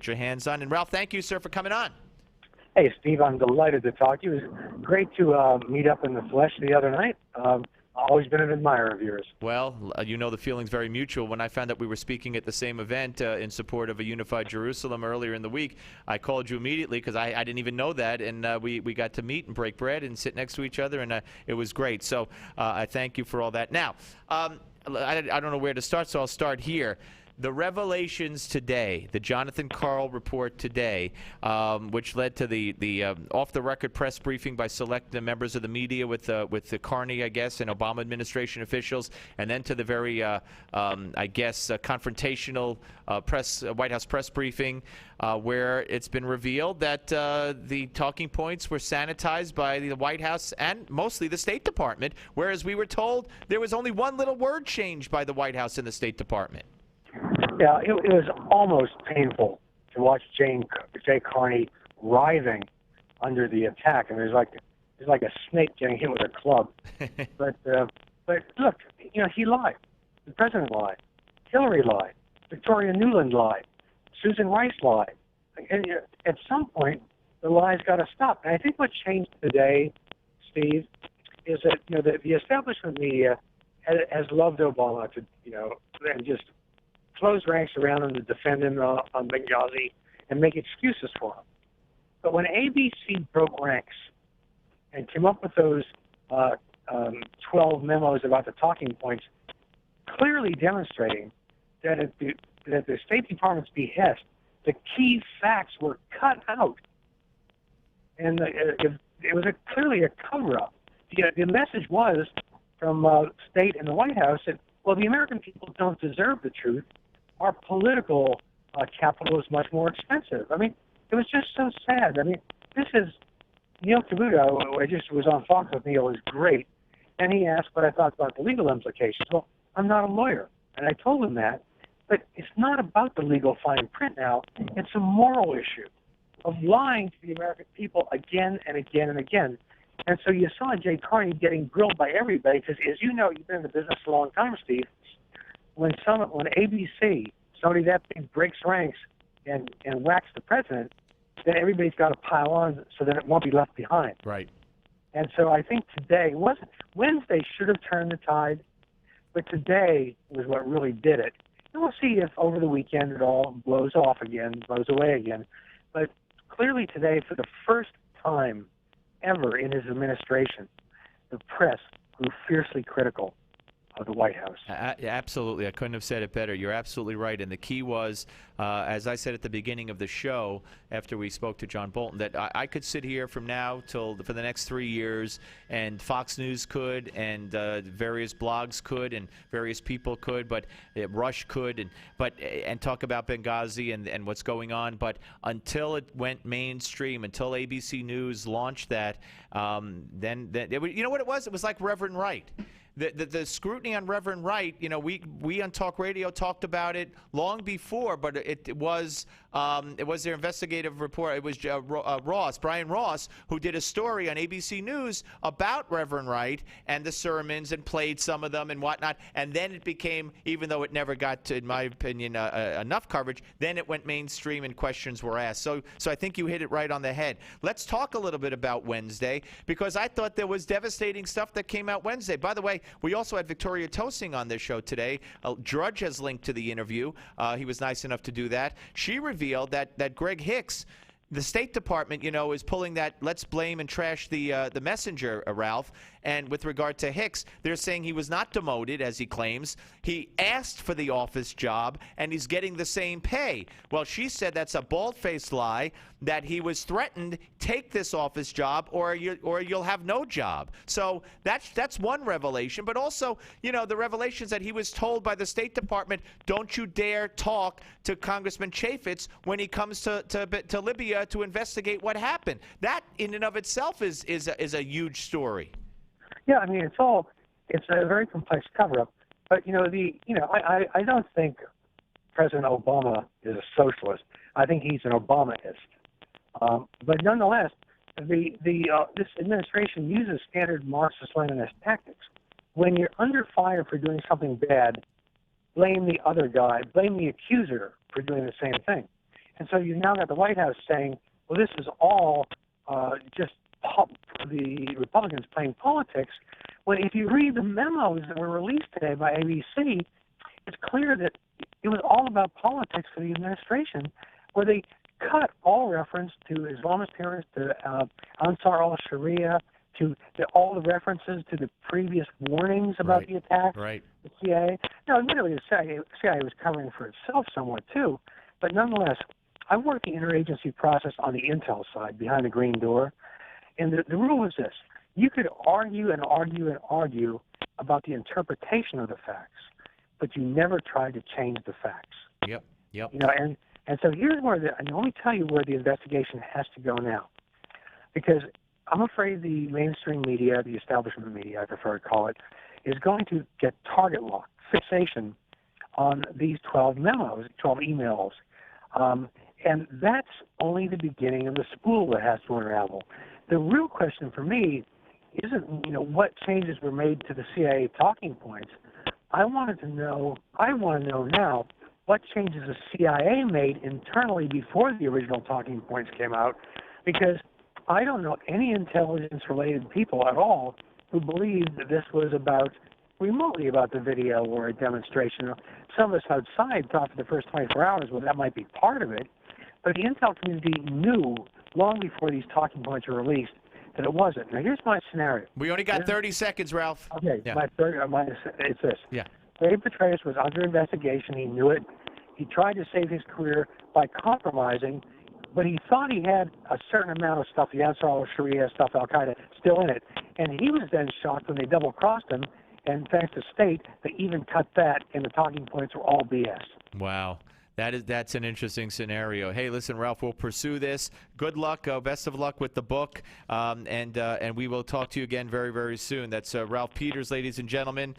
get your hands on. And Ralph, thank you, sir, for coming on. Hey, Steve, I'm delighted to talk to you. It was great to meet up in the flesh the other night. I've always been an admirer of yours. Well, you know the feeling's very mutual. When I found out we were speaking at the same event in support of a unified Jerusalem earlier in the week, I called you immediately because I didn't even know that, and we got to meet and break bread and sit next to each other, and it was great. So I thank you for all that. Now, I don't know where to start, so I'll start here. The revelations today, the Jonathan Karl report today, which led to the off-the-record press briefing by select members of the media with the Carney, I guess, and Obama administration officials, and then to the very, confrontational White House press briefing where it's been revealed that the talking points were sanitized by the White House and mostly the State Department, whereas we were told there was only one little word changed by the White House and the State Department. Yeah, it was almost painful to watch Jay Carney writhing under the attack. I mean, it was like a snake getting hit with a club. But look, he lied. The president lied. Hillary lied. Victoria Nuland lied. Susan Rice lied. And at some point, the lies got to stop. And I think what changed today, Steve, is that the establishment media has loved Obama to and just close ranks around him to defend him on Benghazi and make excuses for him. But when ABC broke ranks and came up with those 12 memos about the talking points, clearly demonstrating that at the State Department's behest, the key facts were cut out, and it was clearly a cover-up. The message was from State and the White House that, well, the American people don't deserve the truth. Our political capital is much more expensive. I mean, it was just so sad. I mean, this is Neil Cavuto. I just was on Fox with Neil. It was great. And he asked what I thought about the legal implications. Well, I'm not a lawyer, and I told him that. But it's not about the legal fine print now. It's a moral issue of lying to the American people again and again and again. And so you saw Jay Carney getting grilled by everybody because, as you know, you've been in the business a long time, Steve. When ABC, somebody that big, breaks ranks and whacks the president, then everybody's got to pile on so that it won't be left behind. Right. And so I think Wednesday should have turned the tide, but today was what really did it. And we'll see if over the weekend it all blows away again. But clearly today, for the first time ever in his administration, the press grew fiercely critical of the White House. Absolutely. I couldn't have said it better. You're absolutely right. And the key was, as I said at the beginning of the show, after we spoke to John Bolton, that I could sit here from now for the next 3 years, and Fox News could, and various blogs could, and various people could, but Rush could, and talk about Benghazi and what's going on. But until it went mainstream, until ABC News launched that, then you know what it was? It was like Reverend Wright. The scrutiny on Reverend Wright, we on Talk Radio talked about it long before, but it was their investigative report. It was Brian Ross, who did a story on ABC News about Reverend Wright and the sermons and played some of them and whatnot. And then it became, even though it never got, in my opinion, enough coverage, then it went mainstream and questions were asked. So I think you hit it right on the head. Let's talk a little bit about Wednesday, because I thought there was devastating stuff that came out Wednesday. By the way, we also had Victoria Tossing on this show today. Drudge has linked to the interview. He was nice enough to do that. She revealed that Greg Hicks, the State Department, is pulling that let's blame and trash the messenger, Ralph. And with regard to Hicks, they're saying he was not demoted, as he claims. He asked for the office job, and he's getting the same pay. Well, she said that's a bald-faced lie, that he was threatened, take this office job or you'll have no job. So that's one revelation. But also, the revelations that he was told by the State Department, don't you dare talk to Congressman Chaffetz when he comes to Libya to investigate what happened. That, in and of itself, is a huge story. Yeah, I mean, it's a very complex cover-up. But, I don't think President Obama is a socialist. I think he's an Obamaist. But nonetheless, this administration uses standard Marxist-Leninist tactics. When you're under fire for doing something bad, blame the other guy, blame the accuser for doing the same thing. And so you now got the White House saying, well, this is all just the Republicans playing politics, when if you read the memos that were released today by ABC, it's clear that it was all about politics for the administration, where they cut all reference to Islamist terrorists, to Ansar al-Sharia, to all the references to the previous warnings about the attack. Right. The CIA. Now, admittedly, the CIA was covering for itself somewhat too, but nonetheless, I worked the interagency process on the intel side, behind the green door, and the rule was this: you could argue and argue and argue about the interpretation of the facts, but you never tried to change the facts. Yep. You know, and so here's where and let me tell you where the investigation has to go now, because I'm afraid the mainstream media, the establishment media, I prefer to call it, is going to get target lock, fixation on these 12 memos, 12 emails. And that's only the beginning of the spool that has to unravel. The real question for me isn't, what changes were made to the CIA talking points. I want to know now what changes the CIA made internally before the original talking points came out, because I don't know any intelligence-related people at all who believed that this was remotely about the video or a demonstration. Some of us outside thought for the first 24 hours, well, that might be part of it. But the intel community knew long before these talking points were released that it wasn't. Now, here's my scenario. We only got 30 seconds, Ralph. Okay, yeah. It's this. Yeah. Ray Petraeus was under investigation. He knew it. He tried to save his career by compromising, but he thought he had a certain amount of stuff, the Ansar al-Sharia stuff, Al-Qaeda, still in it. And he was then shocked when they double-crossed him, and thanks to State, they even cut that, and the talking points were all BS. Wow. That's an interesting scenario. Hey, listen, Ralph, we'll pursue this. Good luck. Best of luck with the book. And we will talk to you again very, very soon. That's Ralph Peters, ladies and gentlemen.